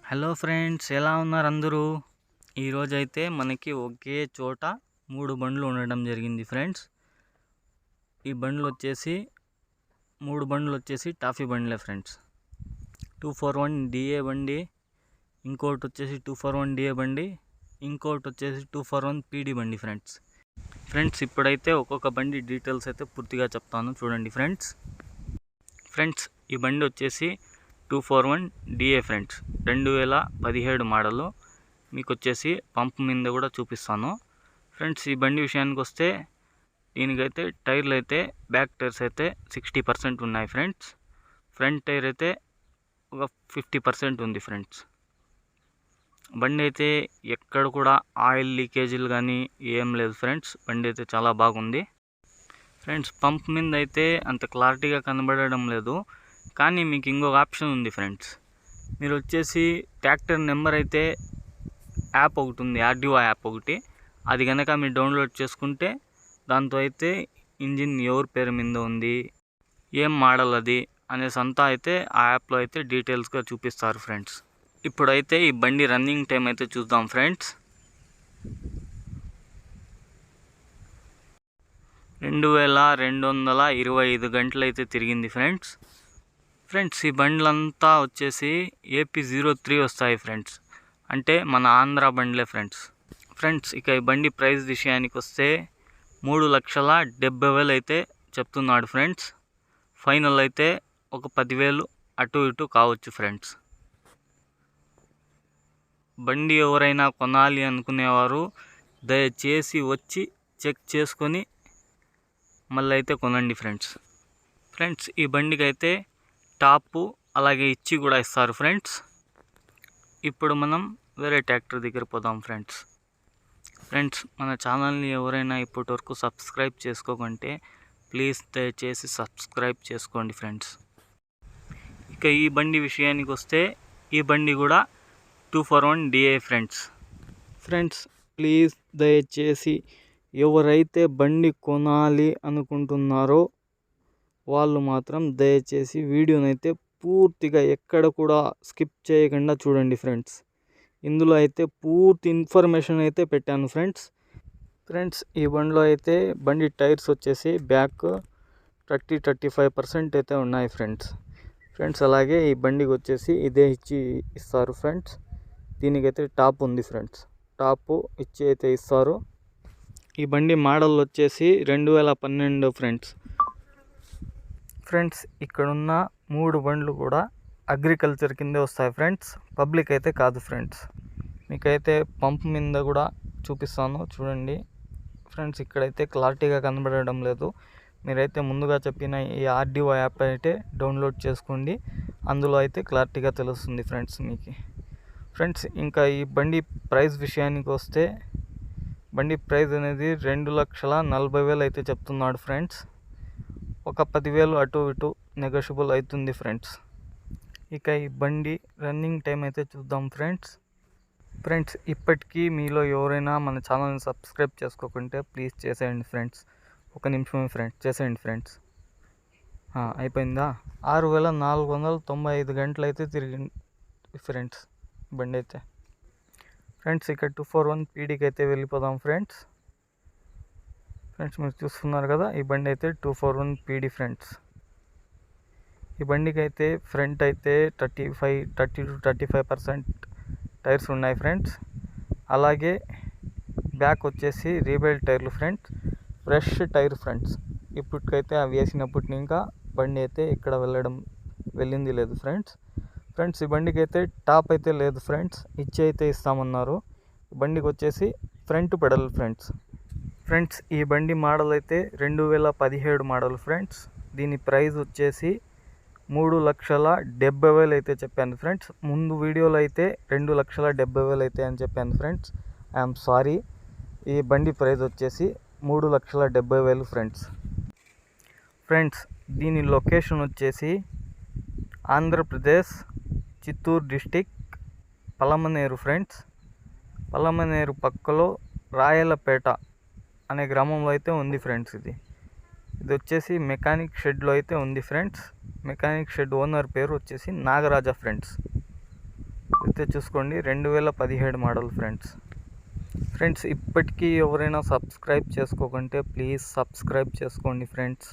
Hello friends, ఎలా ఉన్నారు అందరూ? ఈరోజైతే మనకి ఒకే చోట 3 బండ్లు ఉండడం జరిగింది ఫ్రెండ్స్. ఈ బండ్లు వచ్చేసి 3 బండ్లు వచ్చేసి టాఫీ బండ్లే ఫ్రెండ్స్. 241 డిఏ బండి, ఇంకోటి వచ్చేసి 241 డిఏ బండి, ఇంకోటి వచ్చేసి 241 పీడీ బండి ఫ్రెండ్స్. ఇప్పుడైతే ఒక్కొక్క బండి డీటెయిల్స్ అయితే పూర్తిగా చెప్తాను, చూడండి ఫ్రెండ్స్. ఈ బండి వచ్చేసి 241 డిఏ ఫ్రెండ్స్, 2017 మోడలు. మీకు వచ్చేసి పంప్ మీద కూడా చూపిస్తాను ఫ్రెండ్స్. ఈ బండి విషయానికి వస్తే దీనికైతే టైర్లు అయితే బ్యాక్ టైర్స్ అయితే 60% ఉన్నాయి ఫ్రెండ్స్. ఫ్రంట్ టైర్ అయితే ఒక 50% ఉంది ఫ్రెండ్స్. బండి అయితే ఎక్కడ కూడా ఆయిల్ లీకేజీలు కానీ ఏం లేదు ఫ్రెండ్స్. బండి అయితే చాలా బాగుంది ఫ్రెండ్స్. పంప్ మీద అయితే అంత క్లారిటీగా కనబడడం లేదు, కానీ మీకు ఇంకొక ఆప్షన్ ఉంది ఫ్రెండ్స్. మీరు వచ్చేసి ట్రాక్టర్ నెంబర్ అయితే యాప్ ఒకటి ఉంది, ఆర్డిఓ యాప్ ఒకటి. అది కనుక మీరు డౌన్లోడ్ చేసుకుంటే దాంతో అయితే ఇంజిన్ ఎవరి పేరు మీద ఉంది, ఏం మోడల్ అది అనేసి అంతా అయితే ఆ యాప్లో అయితే డీటెయిల్స్గా చూపిస్తారు ఫ్రెండ్స్. ఇప్పుడైతే ఈ బండి రన్నింగ్ టైం అయితే చూద్దాం ఫ్రెండ్స్. 2225 గంటలు అయితే తిరిగింది ఫ్రెండ్స్. ఈ బండ్లంతా వచ్చేసి AP03 వస్తాయి ఫ్రెండ్స్, అంటే మన ఆంధ్ర బండ్లే ఫ్రెండ్స్. ఇక ఈ బండి ప్రైస్ విషయానికి వస్తే 3,70,000 అయితే చెప్తున్నాడు ఫ్రెండ్స్. ఫైనల్ అయితే ఒక 10,000 అటు ఇటు కావచ్చు ఫ్రెండ్స్. బండి ఎవరైనా కొనాలి అనుకునేవారు దయచేసి వచ్చి చెక్ చేసుకొని మళ్ళీ అయితే కొనండి ఫ్రెండ్స్. ఈ బండికి అయితే టాపు అలాగే ఇచ్చి కూడా ఇస్తారు ఫ్రెండ్స్. ఇప్పుడు మనం వేరే ట్రాక్టర్ దగ్గర పోదాం ఫ్రెండ్స్. మన ఛానల్ని ఎవరైనా ఇప్పటి వరకు సబ్స్క్రైబ్ చేసుకోకుంటే ప్లీజ్ దయచేసి సబ్స్క్రైబ్ చేసుకోండి ఫ్రెండ్స్. ఇక ఈ బండి విషయానికి వస్తే ఈ బండి కూడా 241 డిఏ ఫ్రెండ్స్. ప్లీజ్ దయచేసి ఎవరైతే బండి కొనాలి అనుకుంటున్నారో వాళ్ళు మాత్రం దయచేసి వీడియోనైతే పూర్తిగా ఎక్కడ కూడా స్కిప్ చేయకుండా చూడండి ఫ్రెండ్స్. ఇందులో అయితే పూర్తి ఇన్ఫర్మేషన్ అయితే పెట్టాను ఫ్రెండ్స్. ఈ బండిలో అయితే బండి టైర్స్ వచ్చేసి బ్యాక్ 30-35% అయితే ఉన్నాయి ఫ్రెండ్స్. అలాగే ఈ బండికి వచ్చేసి ఇదే ఇచ్చి ఇస్తారు ఫ్రెండ్స్. దీనికైతే టాప్ ఉంది ఫ్రెండ్స్, టాపు ఇచ్చి అయితే ఇస్తారు. ఈ బండి మోడల్ వచ్చేసి 2012 ఫ్రెండ్స్. ఇక్కడున్న 3 బండ్లు కూడా అగ్రికల్చర్ కిందే వస్తాయి ఫ్రెండ్స్, పబ్లిక్ అయితే కాదు ఫ్రెండ్స్. మీకైతే పంప్ మీద కూడా చూపిస్తాను, చూడండి ఫ్రెండ్స్. ఇక్కడైతే క్లారిటీగా కనబడడం లేదు. మీరైతే ముందుగా చెప్పిన ఈ ఆర్డిఓ యాప్ అయితే డౌన్లోడ్ చేసుకోండి, అందులో అయితే క్లారిటీగా తెలుస్తుంది ఫ్రెండ్స్ మీకు. ఇంకా ఈ బండి ప్రైస్ విషయానికి వస్తే బండి ప్రైస్ అనేది 2,40,000 అయితే చెప్తున్నాడు ఫ్రెండ్స్. ఒక 10,000 అటు ఇటు నెగోషియబుల్ అవుతుంది ఫ్రెండ్స్. ఇక ఈ బండి రన్నింగ్ టైం అయితే చూద్దాం ఫ్రెండ్స్. ఇప్పటికీ మీలో ఎవరైనా మన ఛానల్ని సబ్స్క్రైబ్ చేసుకోకుంటే ప్లీజ్ చేసేయండి ఫ్రెండ్స్. ఒక నిమిషమే ఫ్రెండ్స్, చేసేయండి ఫ్రెండ్స్. అయిపోయిందా? 6,495 గంటలు అయితే తిరిగింది ఫ్రెండ్స్ బండి అయితే. ఇక 241 పీడీకి అయితే వెళ్ళిపోదాం ఫ్రెండ్స్. మీరు చూస్తున్నారు కదా, ఈ బండి అయితే 241 పీడీ ఫ్రెండ్స్. ఈ బండికి అయితే ఫ్రంట్ అయితే 30-35% టైర్స్ ఉన్నాయి ఫ్రెండ్స్. అలాగే బ్యాక్ వచ్చేసి రీబైల్డ్ టైర్లు ఫ్రెండ్స్, ఫ్రెష్ టైర్ ఫ్రెండ్స్. ఇప్పటికైతే అవి వేసినప్పటి ఇంకా బండి అయితే ఇక్కడ వెళ్ళింది లేదు ఫ్రెండ్స్. ఈ బండికి అయితే టాప్ అయితే లేదు ఫ్రెండ్స్, ఇచ్చి అయితే ఇస్తామన్నారు. బండికి వచ్చేసి ఫ్రంట్ పెడల్ ఫ్రెండ్స్. ఈ బండి మోడల్ అయితే 2017 మోడల్ ఫ్రెండ్స్. దీని ప్రైస్ వచ్చేసి 3,70,000 అయితే చెప్పాను ఫ్రెండ్స్. ముందు వీడియోలో అయితే 2,70,000 అయితే అని చెప్పాను ఫ్రెండ్స్. I'm sorry. ఈ బండి ప్రైస్ వచ్చేసి 3,70,000 ఫ్రెండ్స్. దీని లొకేషన్ వచ్చేసి ఆంధ్రప్రదేశ్, చిత్తూరు డిస్టిక్, పలమనేరు ఫ్రెండ్స్. పలమనేరు పక్కలో రాయలపేట అనే గ్రామంలో అయితే ఉంది ఫ్రెండ్స్. ఇది వచ్చేసి మెకానిక్ షెడ్లో అయితే ఉంది ఫ్రెండ్స్. మెకానిక్ షెడ్ ఓనర్ పేరు వచ్చేసి నాగరాజ ఫ్రెండ్స్. అయితే చూసుకోండి 2017 మోడల్ ఫ్రెండ్స్ ఇప్పటికీ ఎవరైనా సబ్స్క్రైబ్ చేసుకోకుంటే ప్లీజ్ సబ్స్క్రైబ్ చేసుకోండి ఫ్రెండ్స్.